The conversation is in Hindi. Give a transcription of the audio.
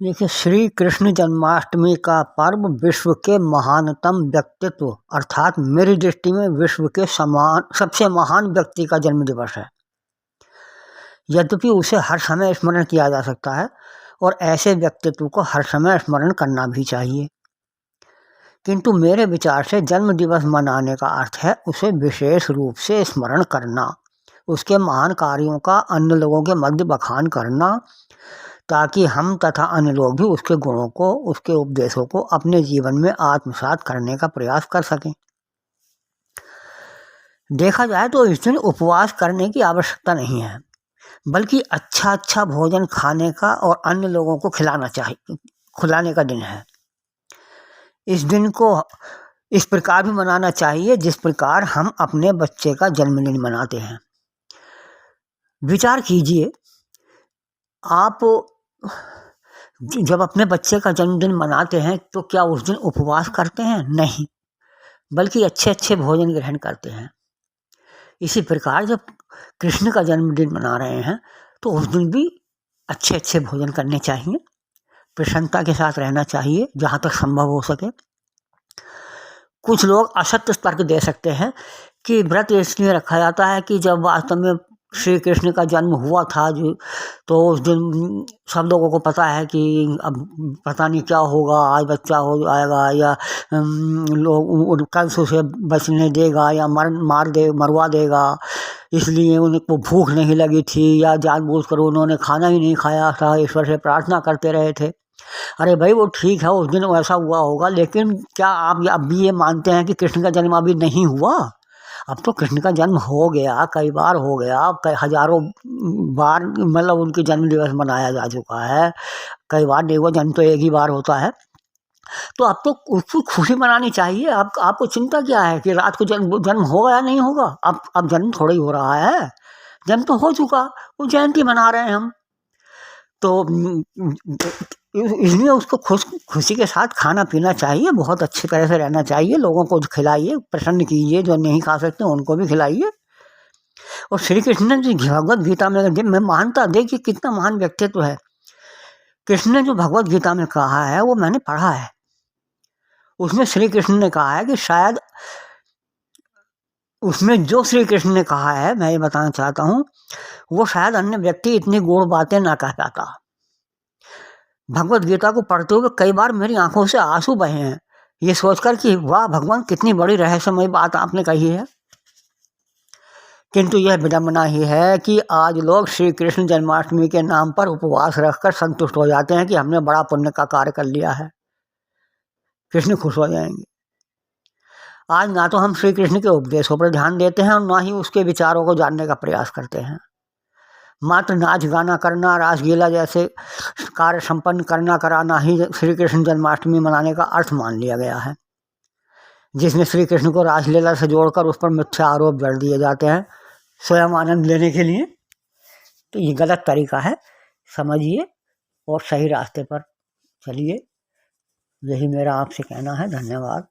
देखिए, श्री कृष्ण जन्माष्टमी का पर्व विश्व के महानतम व्यक्तित्व अर्थात मेरी दृष्टि में विश्व के समान सबसे महान व्यक्ति का जन्म दिवस है। यद्यपि उसे हर समय स्मरण किया जा सकता है और ऐसे व्यक्तित्व को हर समय स्मरण करना भी चाहिए, किंतु मेरे विचार से जन्म दिवस मनाने का अर्थ है उसे विशेष रूप से स्मरण करना, उसके महान कार्यों का अन्य लोगों के मध्य बखान करना, ताकि हम तथा अन्य लोग भी उसके गुणों को, उसके उपदेशों को अपने जीवन में आत्मसात करने का प्रयास कर सकें। देखा जाए तो इस दिन उपवास करने की आवश्यकता नहीं है, बल्कि अच्छा भोजन खाने का और अन्य लोगों को खिलाने का दिन है। इस दिन को इस प्रकार भी मनाना चाहिए जिस प्रकार हम अपने बच्चे का जन्मदिन मनाते हैं। विचार कीजिए, आप जब अपने बच्चे का जन्मदिन मनाते हैं तो क्या उस दिन उपवास करते हैं? नहीं, बल्कि अच्छे भोजन ग्रहण करते हैं। इसी प्रकार जब कृष्ण का जन्मदिन मना रहे हैं तो उस दिन भी अच्छे भोजन करने चाहिए, प्रसन्नता के साथ रहना चाहिए जहाँ तक संभव हो सके। कुछ लोग असत्य तर्क दे सकते हैं कि व्रत इसलिए रखा जाता है कि जब वास्तव में श्री कृष्ण का जन्म हुआ था तो उस दिन सब लोगों को पता है कि अब पता नहीं क्या होगा, आज बच्चा हो जाएगा या लोग कल से उसे बचने देगा या मरवा देगा, इसलिए उनको भूख नहीं लगी थी या जानबूझकर उन्होंने खाना ही नहीं खाया था, ईश्वर से प्रार्थना करते रहे थे। अरे भाई, वो ठीक है, उस दिन वैसा हुआ होगा, लेकिन क्या आप अब भी ये मानते हैं कि कृष्ण का जन्म अभी नहीं हुआ? अब तो कृष्ण का जन्म हो गया, कई बार हो गया, कई हजारों बार मतलब उनकी जन्म दिवस मनाया जा चुका है। कई बार देखो, जन्म तो एक ही बार होता है, तो अब तो उसकी खुशी मनानी चाहिए। आपको चिंता क्या है कि रात को जन्म होगा या नहीं होगा? अब जन्म थोड़ा ही हो रहा है, जन्म तो हो चुका, वो जयंती मना रहे हैं हम। तो इसलिए उसको खुशी के साथ खाना पीना चाहिए, बहुत अच्छी तरह से रहना चाहिए, लोगों को खिलाइए, प्रसन्न कीजिए, जो नहीं खा सकते उनको भी खिलाइए। और श्री कृष्ण ने जो भगवत गीता में, मैं मानता, देखिए कितना महान व्यक्तित्व है। कृष्ण ने जो भगवत गीता में कहा है वो मैंने पढ़ा है। उसमें श्री कृष्ण ने कहा है कि शायद उसमें जो श्री कृष्ण ने कहा है, मैं ये बताना चाहता हूँ, वो शायद अन्य व्यक्ति इतनी गूढ़ बातें ना कह पाता। भगवत गीता को पढ़ते हुए कई बार मेरी आंखों से आंसू बहे हैं, ये सोचकर कि वाह भगवान, कितनी बड़ी रहस्यमय बात आपने कही है। किंतु यह विडंबना ही है कि आज लोग श्री कृष्ण जन्माष्टमी के नाम पर उपवास रखकर संतुष्ट हो जाते हैं कि हमने बड़ा पुण्य का कार्य कर लिया है, कृष्ण खुश हो जाएंगे। आज ना तो हम श्री कृष्ण के उपदेशों पर ध्यान देते हैं और ना ही उसके विचारों को जानने का प्रयास करते हैं। मात्र नाच गाना करना, रासलीला जैसे कार्य संपन्न कराना ही श्री कृष्ण जन्माष्टमी मनाने का अर्थ मान लिया गया है, जिसमें श्री कृष्ण को रासलीला से जोड़कर उस पर मिथ्या आरोप जड़ दिए जाते हैं स्वयं आनंद लेने के लिए। तो ये गलत तरीका है, समझिए और सही रास्ते पर चलिए। यही मेरा आपसे कहना है। धन्यवाद।